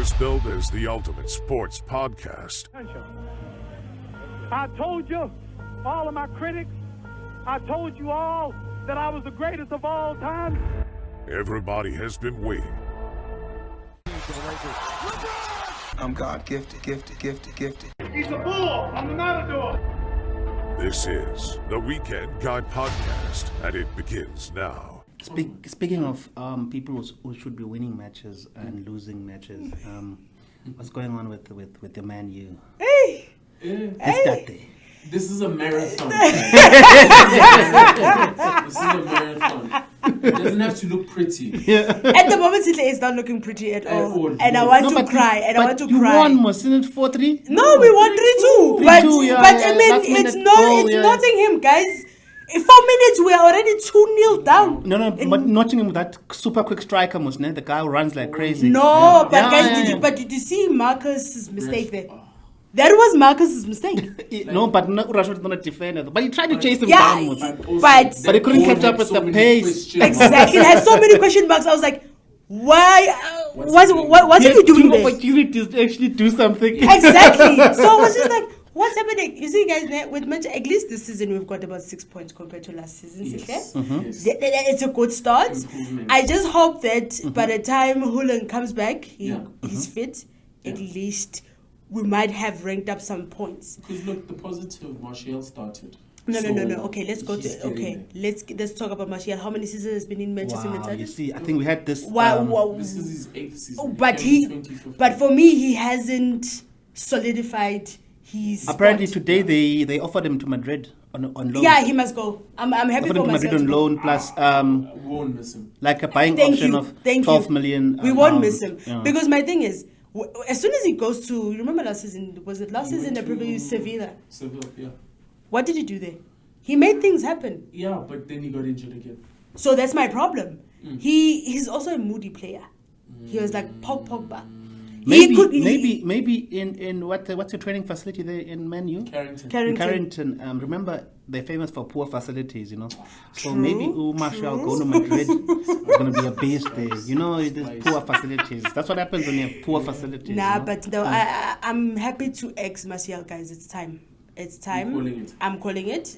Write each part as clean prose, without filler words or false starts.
is billed as the ultimate sports podcast. I told you, all of my critics, I told you all that I was the greatest of all time. Everybody has been waiting. I'm God gifted. He's a bull. I'm the matador. This is the Weekend Guy Podcast, and it begins now. Speaking of people who should be winning matches and losing matches, what's going on with the Man U? Hey! It's that day. This is a marathon. This is a marathon. It doesn't have to look pretty. At the moment, Sihle is not looking pretty at all. And I No, want to but cry. you- And I want but to you cry. won, wasn't it 4-3? No, we won 3-2. 3-2, yeah, But yeah, I mean, last it's minute not. goal, It's yeah. Nottingham, guys. In 4 minutes, we are already 2-0 down. No, but Nottingham, that super quick striker, wasn't it? The guy who runs like crazy. No, but Yeah, guys, yeah. did you see Marcus's mistake there? That was Marcus's mistake. No, but Rashford's not a defender. But he tried to chase him Yeah, down. Was And also, But that he couldn't goal catch up had with so the many pace. question Exactly. It had so many question marks. I was like, why? What are you doing there? opportunities to actually do something. Exactly. So I was just like, what's happening? You see, guys, with Manchester, at least this season we've got about 6 points compared to last season. Yes. Sihle? Yes. It's a good start. Improvement. I just hope that by the time Hulen comes back, he's fit. At Yeah. least we might have ranked up some points. Because look, the positive Martial started. No. So Okay, let's go he's to. getting there. Let's talk about Martial. How many seasons has been in Manchester Wow, United? you see, I think we had this. Wow. This is his 8th season. Oh, but came in 2015. but for me, he hasn't solidified his. Apparently spot. today they offered him to Madrid on loan. Yeah, he must go. I'm happy Offered him for to Madrid myself. on loan plus We won't miss him. like a buying Thank option you. of Thank 12 you. million. We won't pounds. miss him Yeah. because my thing is, as soon as he goes to, you remember last season? Was it last He season? The went preview to Sevilla. Seville, yeah. What did he do there? He made things happen. Yeah, but then he got injured again. So that's my problem. He's also a moody player. He was like Pogba. Maybe in what's the training facility there in Man U? Carrington. In Carrington. Remember, they're famous for poor facilities, you know. So True, maybe Martial go to Madrid. It's going to be a base there. You know, there's poor facilities. That's what happens when you have poor facilities. Nah, you know? but no, I'm happy to ex Martial, guys. It's time. It's time. I'm calling it.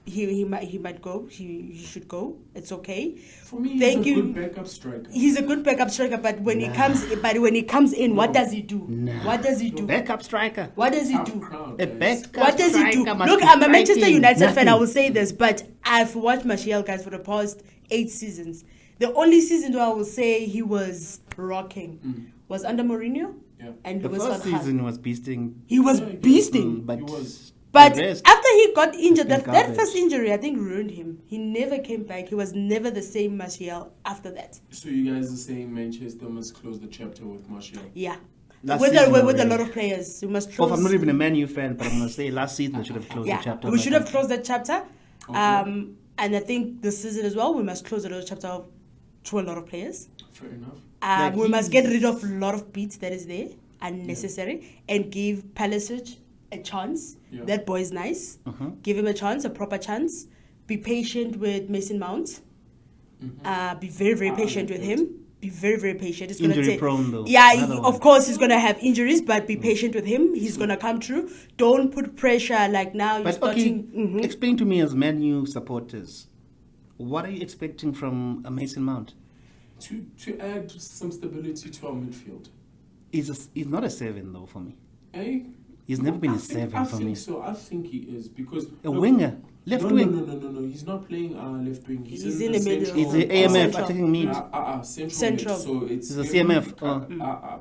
He might go. He should go. It's okay. For me, Thank he's a you. good backup striker. He's a good backup striker, but when he comes in, what does he do? What does he do? Backup striker. What does he Tough do? crowd, A guys. backup What does he do? striker must Look, be I'm a Manchester striking. United fan. Nothing. I will say this, but I've watched Martial, guys, for the past 8 seasons. The only season where I will say he was rocking was under Mourinho Yeah. and The Louis first van Gaal. season was beasting. He was beasting. But He was. But the rest, after he got injured, been that garbage. first injury, I think, ruined him. He never came back. He was never the same Martial after that. So you guys are saying Manchester must close the chapter with Martial? Yeah. Last With season a already. lot of players. We must Oh, close. I'm not even a Man U fan, but I'm going to say last season they should have closed the chapter. we should have closed that chapter. Okay. And I think this season as well, we must close the chapter to a lot of players. Fair enough. Like We must get rid of a lot of beats that is there, unnecessary, and give Pulisic a chance. Yeah. That boy is nice. Give him a chance, a proper chance. Be patient with Mason Mount. Be very, very patient with him. Be very, very patient. It's Injury gonna prone, though. Yeah, Another of one. course he's gonna have injuries, but be patient with him. He's gonna come through. Don't put pressure like now. You're But okay, starting. explain to me as Man U supporters, what are you expecting from a Mason Mount? To add some stability to our midfield. He's not a 7 though for me. Eh? He's never been I a think- 7 I for think me. so. I think he is because A winger, left no, wing. No. He's not playing left wing. He's in the middle. He's the central- AMF Central. attacking mid. Central. Central. Mid. So it's He's a him, CMF,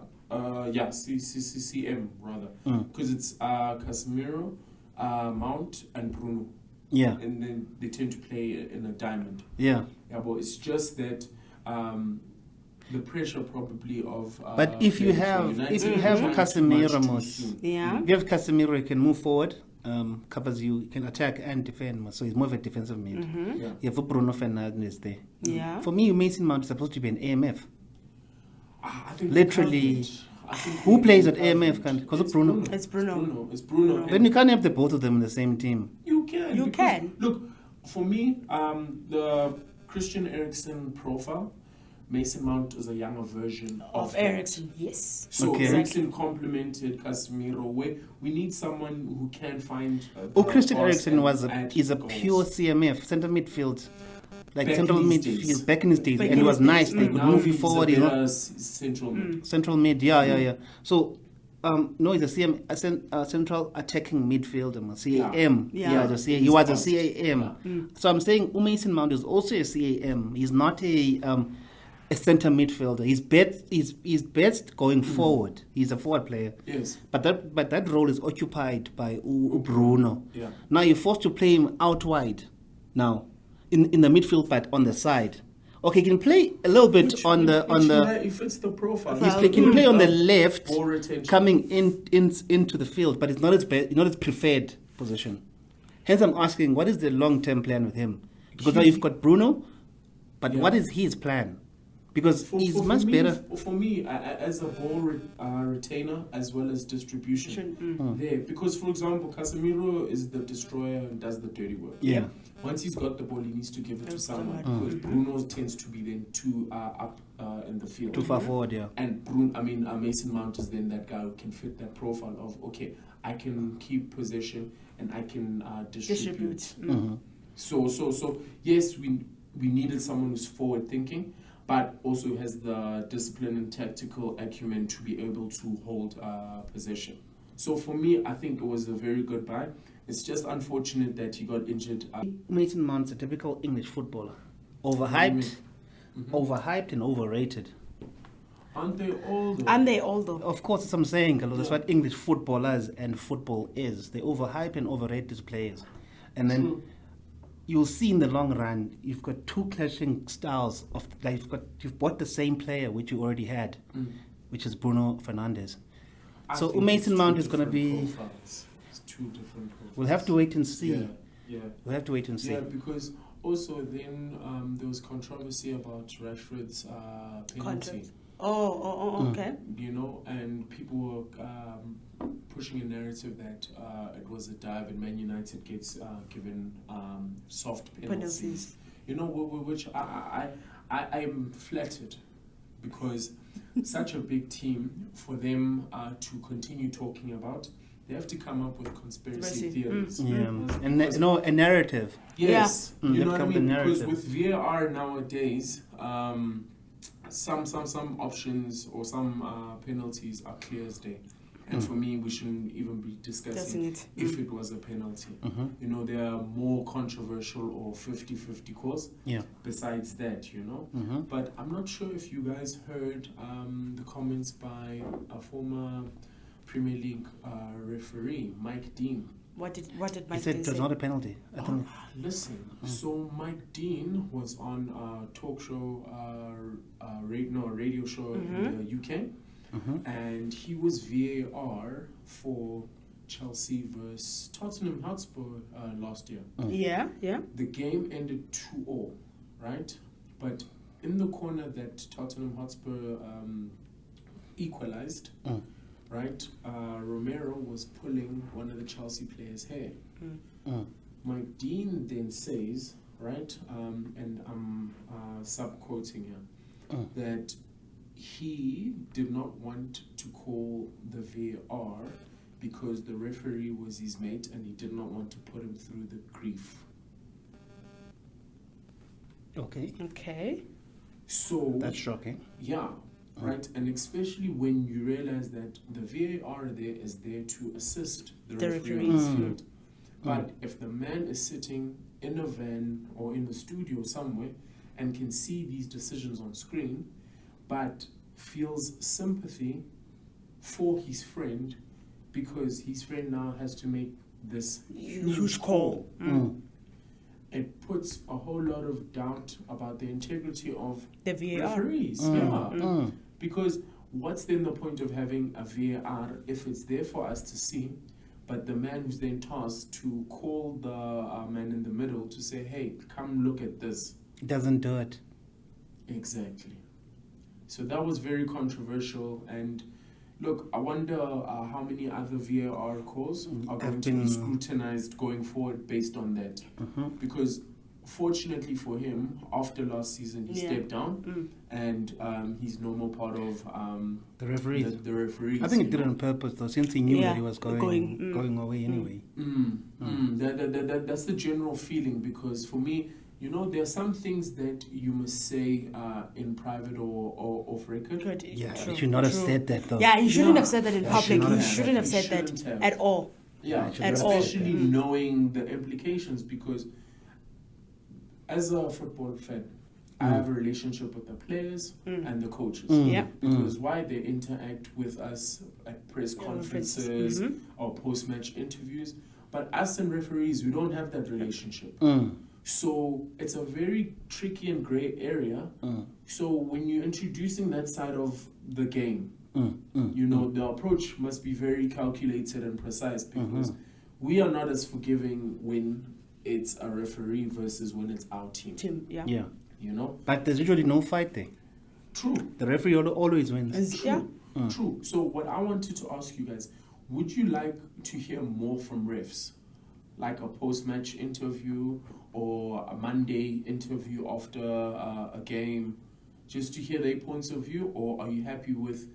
yeah, CM rather, because it's Casemiro, Mount, and Bruno, Yeah, and then they tend to play in a diamond. yeah. Yeah, but it's just that the pressure probably of. But if you playing for have United, trying too Casemiro, much too Mos, soon. Yeah. give Casemiro, he can move forward, covers you, he can attack and defend, Mos, so he's more of a defensive mid. Yeah. You have Bruno Fernandes there. Yeah. For me, Mason Mount is supposed to be an AMF. I think Literally, coverage- I think who the plays at coverage- AMF? Because of It's Bruno. It's Bruno. It's Bruno. Then you can't have the both of them in the same team. You can. You because, can. Look, for me, the Christian Eriksen profile Mason Mount is a younger version Of that. Eriksen, yes. So Okay. Eriksen complemented Casemiro. Where we need someone who can find. Christian pass Eriksen and is a goals. pure CMF, centre midfield. Like Back central in his midfield, days. back in his days. Back And in he was his nice. days. They could Now move you he's forward, a you know. better central mid. Central mid, yeah. So, no, he's a central attacking midfielder, CAM. Yeah. He He's was a fast. CAM. So I'm saying Mason Mount is also a CAM. He's not a centre midfielder. He's best going forward. He's a forward player. Yes. But that role is occupied by Bruno. Yeah. Now you're forced to play him out wide. Now, in the midfield, but on the side. Okay, he can play a little bit He fits the profile. he can play on the left, Ball retention. coming into the field, but it's not his preferred position. Hence, I'm asking, what is the long-term plan with him? Because now you've got Bruno, but Yeah. what is his plan? Because he's for much me, better. For me, as a ball retainer as well as distribution, there. Because, for example, Casemiro is the destroyer and does the dirty work. Yeah. Once he's got the ball, he needs to give it to someone. someone. Because Bruno tends to be then too up in the field. Too far forward, yeah. And Mason Mount is then that guy who can fit that profile of, okay, I can keep possession and I can distribute. So yes, we needed someone who's forward thinking, but also has the discipline and tactical acumen to be able to hold possession. So for me, I think it was a very good buy. It's just unfortunate that he got injured. Mason Mount's a typical English footballer. Overhyped, overhyped and overrated. Aren't they all? Though? And they all though. Of course, as I'm saying, Carlo, that's what English footballers and football is. They overhype and overrate these players. And then True. you'll see in the long run, you've got two clashing styles of like you've bought the same player which you already had, which is Bruno Fernandes. I So think Mason it's Mount two is going to different be. profiles. It's two different profiles. We'll have to wait and see. Yeah. We'll have to wait and see. Yeah, because also then there was controversy about Rashford's penalty. Contract. Oh, okay. You know, and people were pushing a narrative that it was a dive and Man United gets given soft penalties. Penalties. You know, which I'm flattered because such a big team, for them to continue talking about, they have to come up with conspiracy theories. Yeah, and a narrative. Yes, Yeah. you They've know what I come the mean. Because narrative. with VAR nowadays, some options or some penalties are clear as day. And for me, we shouldn't even be discussing Discussing it. if it was a penalty. You know, there are more controversial or 50-50 calls. Yeah. Besides that, you know. But I'm not sure if you guys heard the comments by a former Premier League referee, Mike Dean. What did He Mike said Dean it was say? not a penalty. I think. Listen, so Mike Dean was on a talk show, radio show in the UK, and he was VAR for Chelsea versus Tottenham Hotspur last year. Yeah. The game ended 2-2, right? But in the corner that Tottenham Hotspur equalized, right, Romero was pulling one of the Chelsea players' hair. Mike Dean then says, right, and I'm sub-quoting here, that he did not want to call the VAR because the referee was his mate and he did not want to put him through the grief. Okay. So That's shocking. yeah, right, and especially when you realize that the VAR there is there to assist the referee in his field. But if the man is sitting in a van or in a studio somewhere and can see these decisions on screen, but feels sympathy for his friend because his friend now has to make this huge call. It puts a whole lot of doubt about the integrity of The VAR. referees. Because what's then the point of having a VAR if it's there for us to see, but the man who's then tasked to call the man in the middle to say, hey, come look at this. It doesn't do it. Exactly. So that was very controversial. And look, I wonder how many other VAR calls are going to be scrutinized going forward based on that. Because fortunately for him, after last season, he stepped down, and he's no more part of the referees. The referees. I think he did it on purpose, though, since he knew that he was going away anyway. That's the general feeling, because for me, you know, there are some things that you must say in private or off record. Yeah, he should not have said that, though. Yeah, he shouldn't have said that in public. He shouldn't have said that at all. Yeah, at all. Especially knowing the implications, because as a football fan, I have a relationship with the players and the coaches. Because why they interact with us at press conferences or post-match interviews. But us and referees, we don't have that relationship. So it's a very tricky and grey area. So when you're introducing that side of the game, you know, the approach must be very calculated and precise, because we are not as forgiving when it's a referee versus when it's our team. Yeah. You know? But there's usually no fight there. True. The referee always wins. True. So what I wanted to ask you guys, would you like to hear more from refs? Like a post-match interview or a Monday interview after a game, just to hear their points of view? Or are you happy with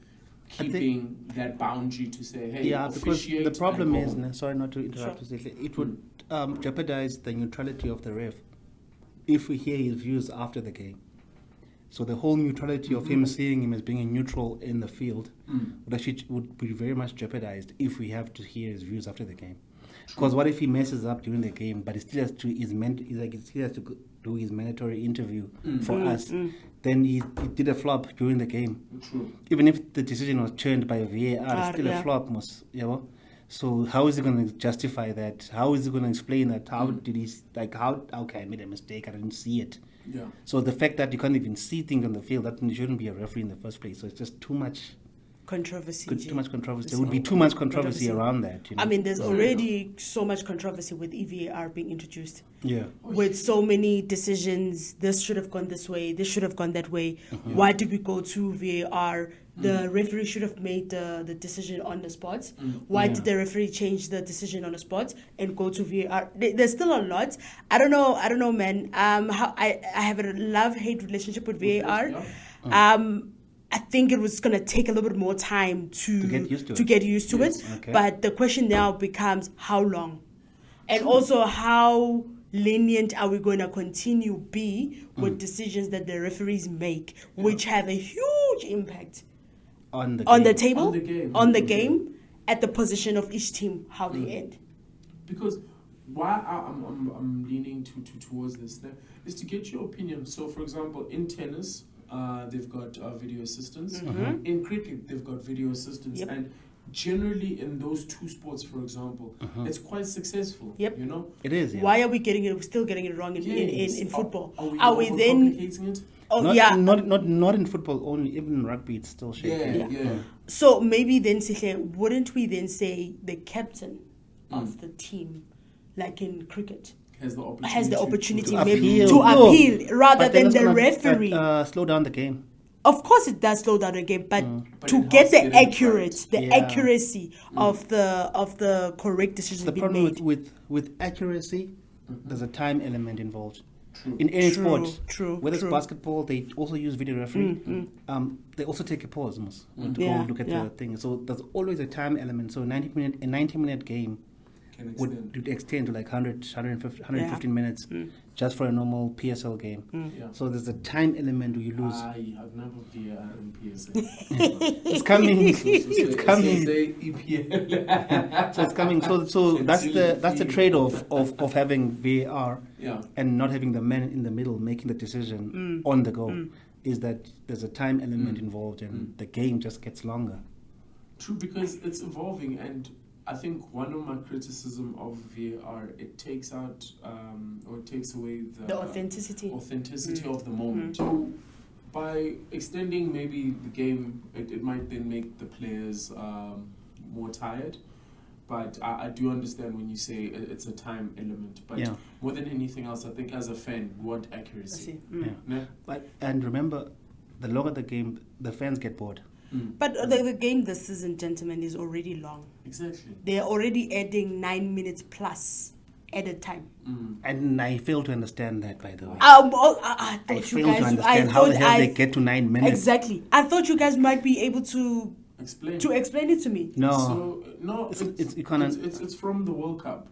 keeping that boundary to say, hey, because the problem is, sorry not to interrupt, Sure. it would jeopardize the neutrality of the ref if we hear his views after the game. So the whole neutrality of him seeing him as being neutral in the field would be very much jeopardized if we have to hear his views after the game. Because what if he messes up during the game, but he still has to he still has to do his mandatory interview for us? Then he did a flop during the game. True. Even if the decision was turned by VAR, it's still a flop, you know. So how is he going to justify that? How is he going to explain that? How did he okay, I made a mistake, I didn't see it. Yeah. So the fact that you can't even see things on the field, that means you shouldn't be a referee in the first place. So it's just too much controversy. Too much controversy. There would be too much controversy around that. You know? I mean, there's already so much controversy with EVAR being introduced. Yeah. With so many decisions, this should have gone this way, this should have gone that way. Why did we go to VAR? The referee should have made the decision on the spot. Why did the referee change the decision on the spot and go to VAR? There's still a lot. I don't know, man. How I have a love-hate relationship with VAR. I think it was going to take a little bit more time to get used to it. Okay. But the question now becomes how long? And also how lenient are we going to continue be with decisions that the referees make, which have a huge impact on the table, on the game, at the position of each team, how they end. Because why I'm leaning towards this now is to get your opinion. So, for example, in tennis, they've got video assistants. In cricket, they've got video assistants. And generally in those two sports, for example, it's quite successful. You know? It is. Yeah. Why are we still getting it wrong in football? Are we then complicating it? Not in football only, even in rugby it's still shaky. Yeah. So maybe then, Sihle, wouldn't we then say the captain of the team, like in cricket, has the opportunity maybe to appeal rather than the referee? Slow down the game. Of course, it does slow down the game, but to get the accuracy of the correct decision being made. The problem with accuracy, there's a time element involved. In any sport, whether it's basketball, they also use video referee. They also take a pause to go look at the thing. So there's always a time element. So a 90-minute game would extend to like 115 minutes just for a normal PSL game. So there's a time element where you lose. I have never VAR in PSL. It's coming. It's coming. So it's coming. So that's the trade-off of having VAR and not having the man in the middle making the decision on the go. Is that there's a time element involved and the game just gets longer. True, because it's evolving, and I think one of my criticism of VAR, it takes out or it takes away the authenticity of the moment. So by extending maybe the game, it might then make the players more tired. But I do understand when you say it's a time element. But more than anything else, I think as a fan, we want accuracy. And remember, the longer the game, the fans get bored. But the game this season, gentlemen, is already long. Exactly. They're already adding 9 minutes plus added time. And I fail to understand that, by the way. I I thought you fail to guys. understand how the hell they get to 9 minutes. Exactly. I thought you guys might be able to Explain it to me. No. So It's from the World Cup,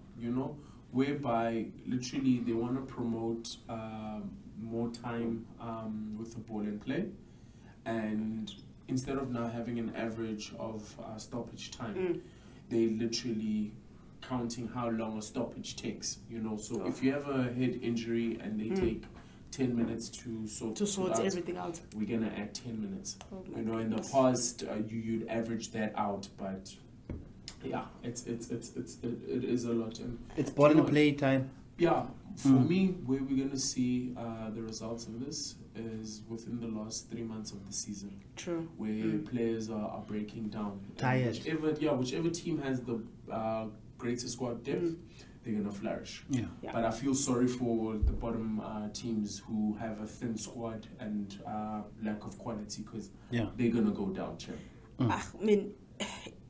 whereby literally they want to promote more time with the ball in play, and instead of now having an average of stoppage time, they literally counting how long a stoppage takes. So if you have a head injury and they take 10 minutes to sort out, everything out, we're gonna add 10 minutes. In the goodness. past you'd average that out, but yeah, it is a lot. And It's ball and play time. yeah, for me, where we're gonna see the results of this is within the last 3 months of the season. True. Where players are breaking down. Tired. Whichever team has the greater squad depth, they're gonna flourish. Yeah. But I feel sorry for the bottom teams who have a thin squad and lack of quality, because they're gonna go down, champ. I mean,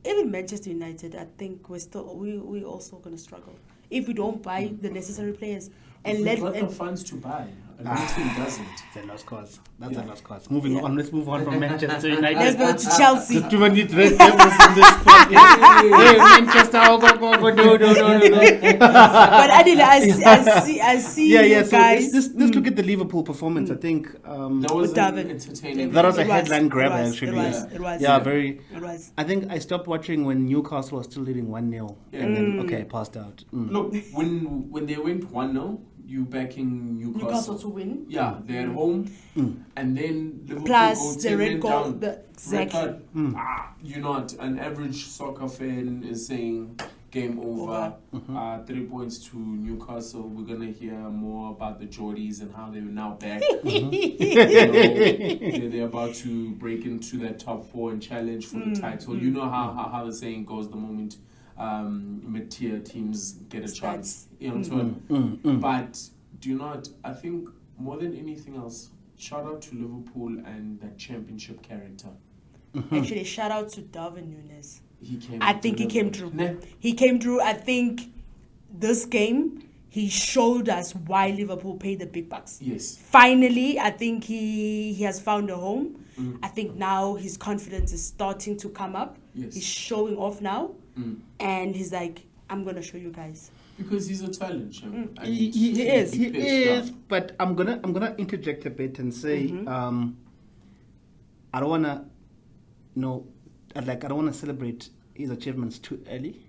even Manchester United, I think we're also going to struggle if we don't buy the necessary players and We've got the funds to buy. A new team doesn't. It's a lost cause. That's a lost cause. Moving on. Let's move on from Manchester United. Let's go to Chelsea. There's too many red devils in this spot. Hey, Manchester, go, no. But Adil, I see you So guys. let's look at the Liverpool performance. I think That was Darwin. entertaining. that was a It was, headline it grabber, was, actually. it was. Yeah, very. It was. I think I stopped watching when Newcastle was still leading 1-0. And then, I passed out. Look, when they went 1-0, you backing Newcastle to win. Yeah, they're at home, and then Liverpool Plus go the 10 red men goal. down. Exactly. Red card. You're not. An average soccer fan is saying game over. 3 points to Newcastle. We're gonna hear more about the Geordies and how they're now back. They're about to break into that top 4 and challenge for the title. You know how the saying goes: the moment mid-tier teams get a chance. But do not. I think more than anything else, shout out to Liverpool and that championship character. Actually, shout out to Darwin Nunez. He came. I think he came through. Nah. He came through. I think this game, he showed us why Liverpool paid the big bucks. Yes. Finally, I think he has found a home. I think now his confidence is starting to come up. Yes. He's showing off now. And he's like, I'm going to show you guys. Because he's a talent, champ. And He is. He pitched is. up. But I'm gonna interject a bit and say, I don't wanna, I don't wanna celebrate his achievements too early.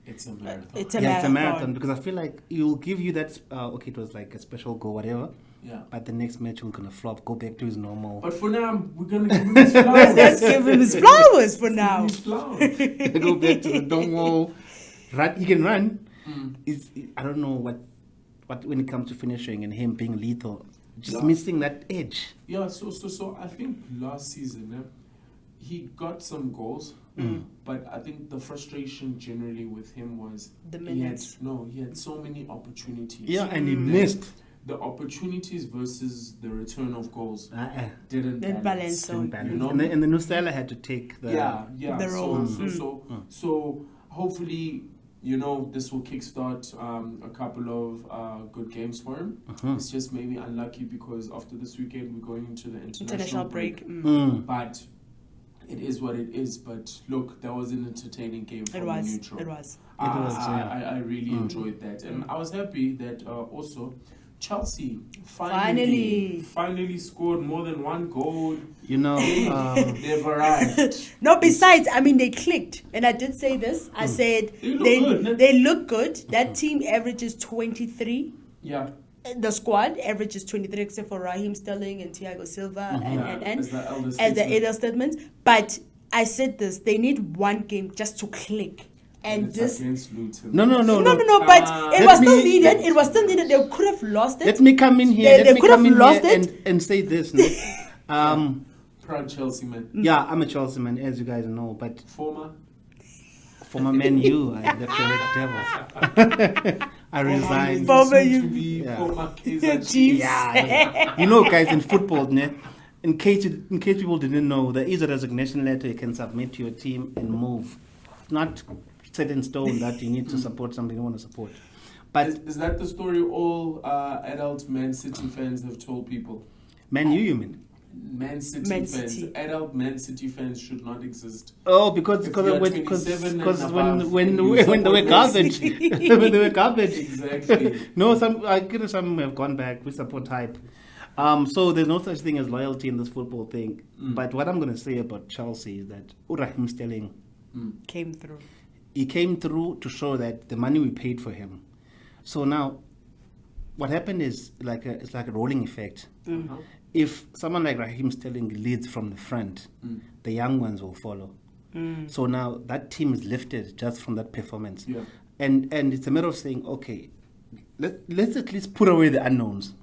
It's a marathon. It's a It's a marathon. marathon, because I feel like he'll give you that. It was like a special goal, whatever. Yeah. But the next match we're gonna flop, go back to his normal. But for now, we're gonna give him his flowers. Let's give him his flowers for now. His flowers. Go back to the normal. He can run. I don't know what when it comes to finishing and him being lethal, just missing that edge. Yeah. So I think last season, he got some goals. But I think the frustration generally with him was The he had minutes. so many opportunities. Yeah, and he missed. The opportunities versus the return of goals Didn't didn't balance. Didn't balance. You know? And the new Sihle had to take the. The role. So hopefully, this will kickstart a couple of good games for him. It's just maybe unlucky because after this weekend we're going into the international break. But it is what it is. But look, that was an entertaining game for the neutral. It was. I really enjoyed that, and I was happy that also Chelsea finally scored more than one goal. They've arrived. No, besides, they clicked. And I did say this. I said they look good. That team averages 23. Yeah. The squad averages 23, except for Raheem Sterling and Thiago Silva and as the elder as the statesman. elder statements. But I said this: they need one game just to click. And it's this against Luton. No. But it was still needed. It was still needed. They could have lost it. Let me come in here. They could have lost it. And say this. Proud Chelsea man. Yeah, I'm a Chelsea man, as you guys know. But Former Man U, I left the Red Devils. I resigned. Former soon you- to be Yeah. former Kaizer Chiefs. Chiefs. Yeah. Guys, in football, in case people didn't know, there is a resignation letter you can submit to your team and move. Not set in stone that you need to support something you want to support. But is that the story all adult Man City fans have told people? Man U, you mean? Man City Man fans, City. adult Man City fans should not exist. Oh, because If you're 27 and above, when you they were support garbage, when they were garbage. Exactly. No, some have gone back. We support hype. So there's no such thing as loyalty in this football thing. But what I'm going to say about Chelsea is that Raheem Sterling, Came through. he came through to show that the money we paid for him. So now, what happened is it's like a rolling effect. If someone like Raheem Sterling leads from the front, the young ones will follow. So now that team is lifted just from that performance. Yeah. And it's a matter of saying, okay, let's at least put away the unknowns,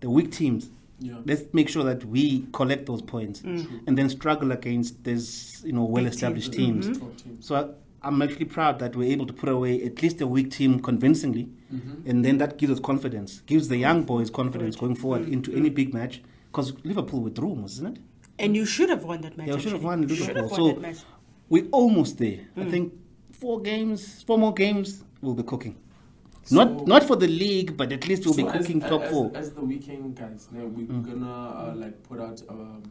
the weak teams. Yeah. Let's make sure that we collect those points and then struggle against these well-established teams. Top teams. So I'm actually proud that we're able to put away at least a weak team convincingly, and then that gives us confidence, gives the young boys confidence going forward into any big match. Because Liverpool withdrew, wasn't it? And you should have won that match. Yeah, we should have actually. won You should Liverpool. have won So that match. we're almost there. I think 4 more games, we'll be cooking. Not for the league, but at least we'll be cooking top 4. As the weekend guys, now we're gonna put out an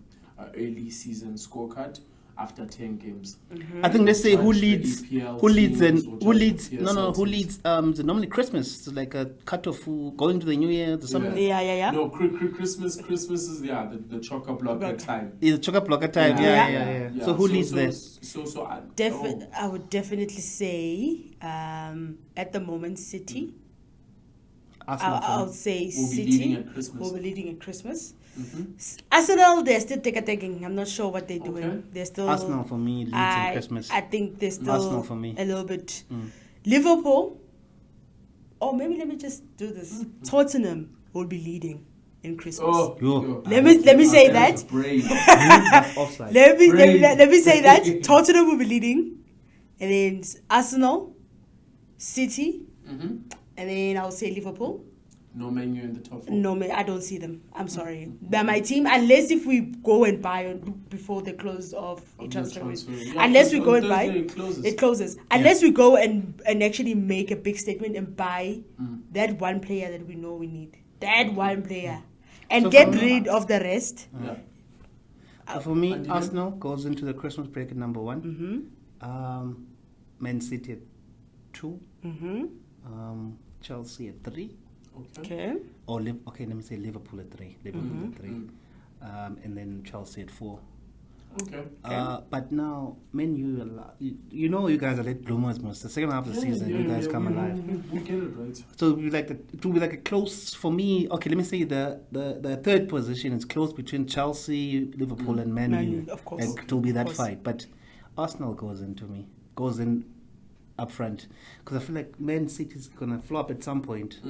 early season scorecard after 10 games. I think let's say who Judge the leads, EPL who leads, and teams or who judge leads. the No, PSL who teams. leads? It's normally Christmas. It's like a cut-off. Going to the New Year. There's something. Yeah. No, Christmas is the chock-a-blocker time. It's chock-a-blocker time. Yeah. So who leads there? So I would definitely say at the moment City. Arsenal. I'll say Will be City leading at Christmas. will be leading at Christmas. Arsenal, they're still taking. I'm not sure what they're doing. Okay. They're still. Arsenal for me leads in Christmas. I think they're still Arsenal for me. a little bit. Liverpool. Or maybe let me just do this. Tottenham will be leading in Christmas. Yo. Let me say that. Brave. That's offside. Let me say that Tottenham will be leading, and then Arsenal, City, and then I'll say Liverpool. No Man U in the top 4. No, I don't see them. I'm sorry. They're my team, unless if we go and buy before the close of the transfer window. Yeah, Unless we on go and Thursday buy, it closes. Unless we go and actually make a big statement and buy that one player that we know we need. That one player. And So get for me- rid of the rest. Yeah. For me, And you- Arsenal goes into the Christmas break at number 1. Man City at 2. Chelsea at 3. Okay. Okay, let me say Liverpool at 3. And then Chelsea at 4. Okay. But now, Man U, you guys are late bloomers most. The second half of the season, you guys come alive. We get it right. So it will be like a close for me. Okay, let me say the third position is close between Chelsea, Liverpool, and Man Man U. U, of course. Like, it will be that Of course. fight. But Arsenal goes in up front, because I feel like Man City is gonna flop at some point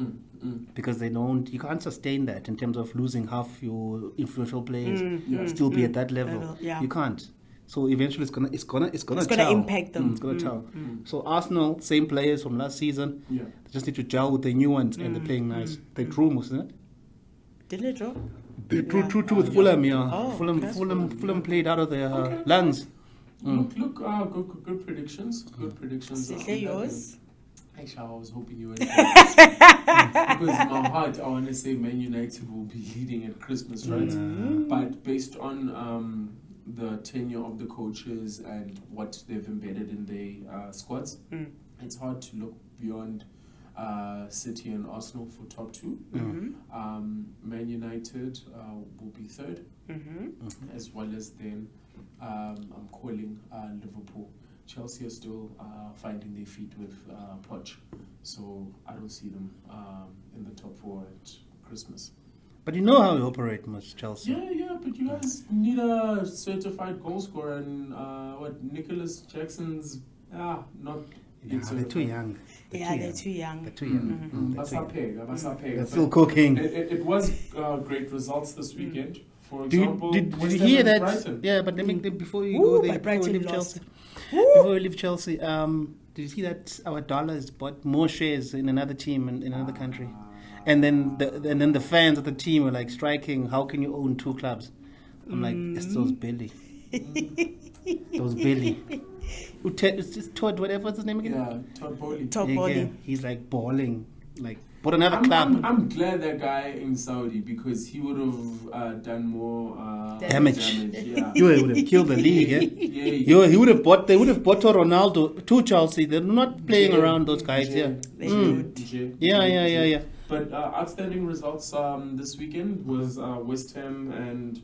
because you can't sustain that in terms of losing half your influential players, still be at that level. Yeah. You can't. So eventually, it's gonna gonna impact them. It's gonna tell. So Arsenal, same players from last season. Yeah. They just need to gel with the new ones, and they're playing nice. They drew, wasn't it? Didn't it draw? They drew 2-2 with Fulham. Yeah, Oh, Fulham, okay. Fulham played out of their lungs. Look, good predictions. Good predictions. Sihle, yours? Actually, I was hoping you were because in my heart, I want to say Man United will be leading at Christmas, right? But based on the tenure of the coaches and what they've embedded in their squads, it's hard to look beyond City and Arsenal for top 2. Man United will be third, as well as then I'm calling Liverpool. Chelsea are still finding their feet with Poch, so I don't see them in the top 4 at Christmas. But you know how we operate, most Chelsea. Yeah, but you guys need a certified goal scorer, and Nicholas Jackson's not. Nah, they're too young. They're too young. They're too young. They're still cooking. It was great results this weekend. For Did example, you West Ham hear and that? Brighton. Yeah, but let me before you Ooh, go but there, before we Brighton leave lost. Chelsea. Before we leave Chelsea, did you see that our dollar has bought more shares in another team in another country? And then the fans of the team were like striking. How can you own 2 clubs? I'm like, it's those Billy. Those Billy. It's Todd, whatever's his name again? Yeah, Todd Bowley. Top Yeah, bowling. he's like balling. Like, but another club. I'm glad that guy in Saudi because he would have done more Damage. Yeah. You would have killed the league, eh? Yeah, He would have bought. They would have bought Ronaldo to Chelsea. They're not playing around those guys. Yeah. Yeah. But outstanding results this weekend was West Ham and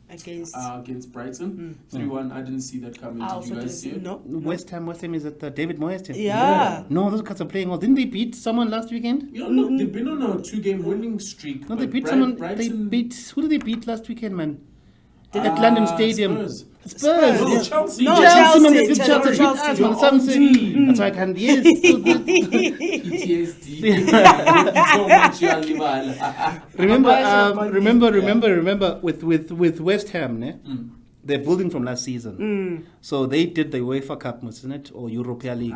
against Brighton. 3-1. I didn't see that coming. Did you guys see it? No. West Ham is at David Moyes team. Yeah. No, those guys are playing well. Didn't they beat someone last weekend? Yeah, no, they've been on a 2-game winning streak. No, they but beat someone. Brighton, Who did they beat last weekend, man? At London Stadium. Spurs. Yeah. No, Chelsea. No, Chelsea, man, they Chelsea. beat Chelsea. Chelsea. That's what I'm saying. That's why I can't. Yes. PTSD. So much Remember with West Ham, ne? They're building from last season. So they did the UEFA Cup, wasn't it? Or Europa League.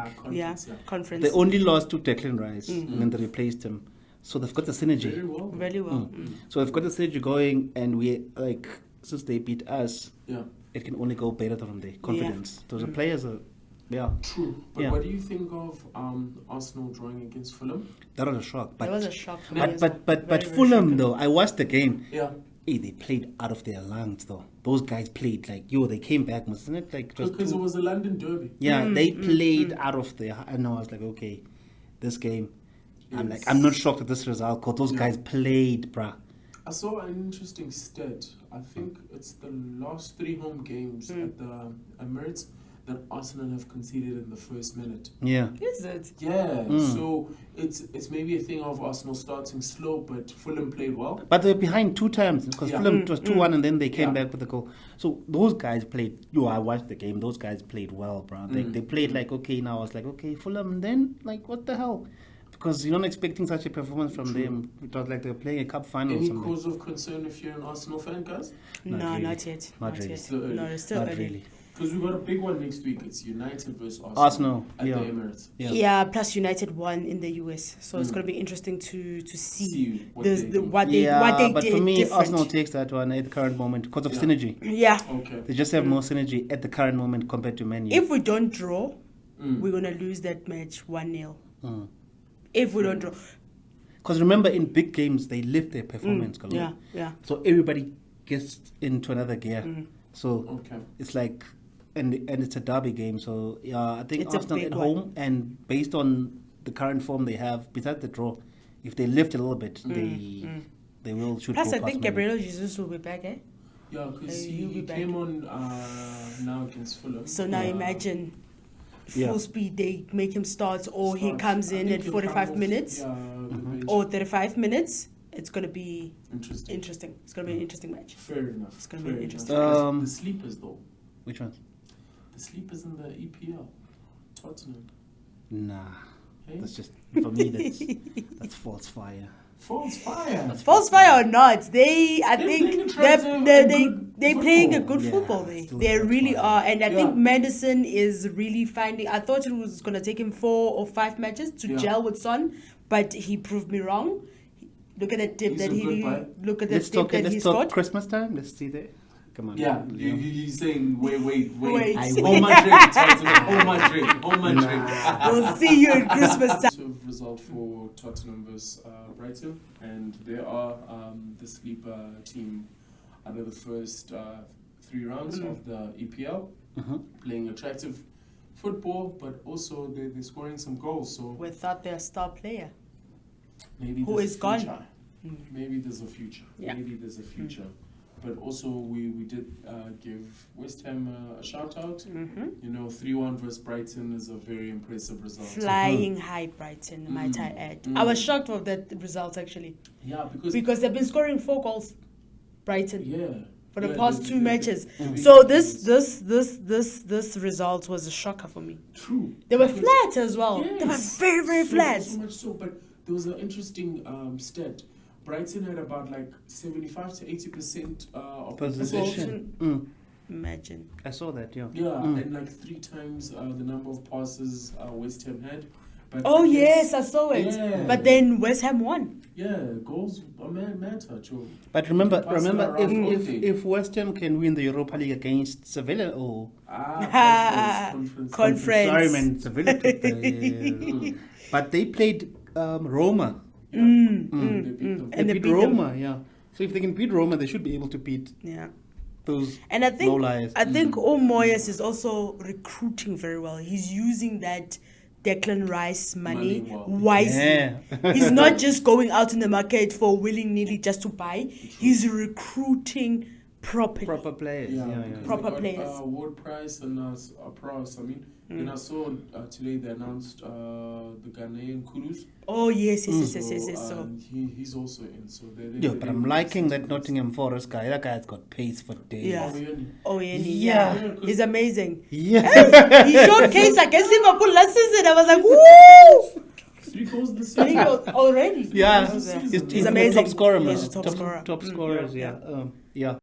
Conference. They only lost to Declan Rice and then they replaced him. So they've got the synergy. Very well. So they've got the synergy going, and we like since they beat us, Yeah. it can only go better from there. Confidence. Those are players are, True. But Yeah. what do you think of Arsenal drawing against Fulham? that was a shock. But That was a shock for me but as well. but Very, very Fulham shocking. though, I watched the game. Yeah. Hey, they played out of their lungs though. Those guys played like they came back, wasn't it? Like just Because it was a London derby. yeah, they played out of their. And I was like, okay, this game. I'm not shocked at this result because those guys played, bruh. I saw an interesting stat. I think it's the last 3 home games at the Emirates that Arsenal have conceded in the first minute. Yeah. Is it? Yeah, so it's maybe a thing of Arsenal starting slow, but Fulham played well. But they were behind 2 times because Yeah. Fulham it was 2-1 and then they came Yeah. back with a goal. So those guys played. I watched the game. Those guys played well, bro. They played like okay. Now I was like okay, Fulham. Then like what the hell? Because you're not expecting such a performance from them. It was like they were playing a cup final. Any or something. cause of concern if you're an Arsenal fan, guys? No, really. not yet. Not really. Yet. Still early. No, it's still Not early. really. Because we've got a big one next week. It's United versus Arsenal, at yeah. the Emirates. Yeah. Plus United won in the US, so it's going to be interesting to see See what this, they the, do. what they but did for me, different. Arsenal takes that one at the current moment because of Yeah. synergy. Yeah. Okay. They just have more synergy at the current moment compared to Man U. If we don't draw, we're going to lose that match 1-0. If we don't draw. Because remember, in big games, they lift their performance. Galore. Yeah. So everybody gets into another gear. So Okay. it's like, and it's a derby game. So yeah, I think It's a Arsenal big at one. home, and based on the current form they have, besides the draw, if they lift a little bit, they will shoot. Plus, go I past think Man U. Gabriel Jesus will be back, eh? Yeah, because He'll be he back. came on now against Fulham. So now imagine full Yeah. speed, they make him start, or he Start. comes I in think at he'll 45 come off, minutes Yeah, the bench. or 35 minutes. It's going to be Interesting. interesting. It's going to be an interesting match. Fair enough. It's gonna be Fair interesting. enough. The sleepers though. Which one? The sleepers in the EPL. Tottenham. Nah, Hey? that's just for me. That's false fire. False fire. False fire or not, I They're think playing attractive and good they're playing a football. good Yeah, football. They still they false really fire. are, and I Yeah. think Madison is really finding. I thought it was gonna take him 4 or 5 matches to Yeah. gel with Son, but he proved me wrong. Look at that dip He's that a he good buy. look at that Let's dip talk. that he Let's talk scored. Christmas time. Let's see that. Come on. Yeah, you're saying wait. Wait. Hold my drink, Tottenham. Hold my drink. We'll see you at Christmas time. Positive result for Tottenham versus Brighton, and they are the sleeper team out of the first 3 rounds of the EPL, playing attractive football, but also they're scoring some goals. So Without their star player, maybe who there's is a gone. future. Maybe there's a future. Yeah. Maybe there's a future. But also we did give West Ham a shout out. You know, 3-1 versus Brighton is a very impressive result. flying high Brighton, might I add. I was shocked of that result actually, Yeah, because they've been scoring 4 goals, Brighton. yeah. For the Yeah, past they- 2 matches. they- So this result was a shocker for me. True. They were Because- flat as well. They were Yes. very, very flat. So much so, but there was an interesting stat. Brighton had about like 75 to 80% of possession. Possession. Imagine. I saw that. Yeah. Yeah, and like 3 times the number of passes West Ham had. But Oh I guess- yes, I saw it. Yeah. But then West Ham won. Yeah, goals matter, Joe. But remember, Pass it around all day. if West Ham can win the Europa League against Sevilla, oh, Conference. Conference. sorry man, Sevilla took the, but they played Roma. Yeah. They beat them. And They they beat beat them. Roma, yeah. So if they can beat Roma, they should be able to beat Yeah. those And I think lowliers. I think Moyes is also recruiting very well. He's using that Declan Rice money Money well. wisely. Yeah. He's not just going out in the market for willy-nilly just to buy. He's recruiting properly. Proper players. Yeah, Yeah, because Proper they got, players. Ward Price and Prowse. I mean, and I saw today they announced the Ghanaian Kudus. Oh yes. So He's also in. So Yeah, but I'm liking that Nottingham Forest guy. That guy's got pace for days. Yeah. Really? yeah. He's amazing. Yeah. He showcased against Liverpool last season. I was like, woo! 3 goals this He season. goes already. Yeah, He's he's amazing. top scorer, man. He's a top scorer. Top scorers, yeah. Yeah.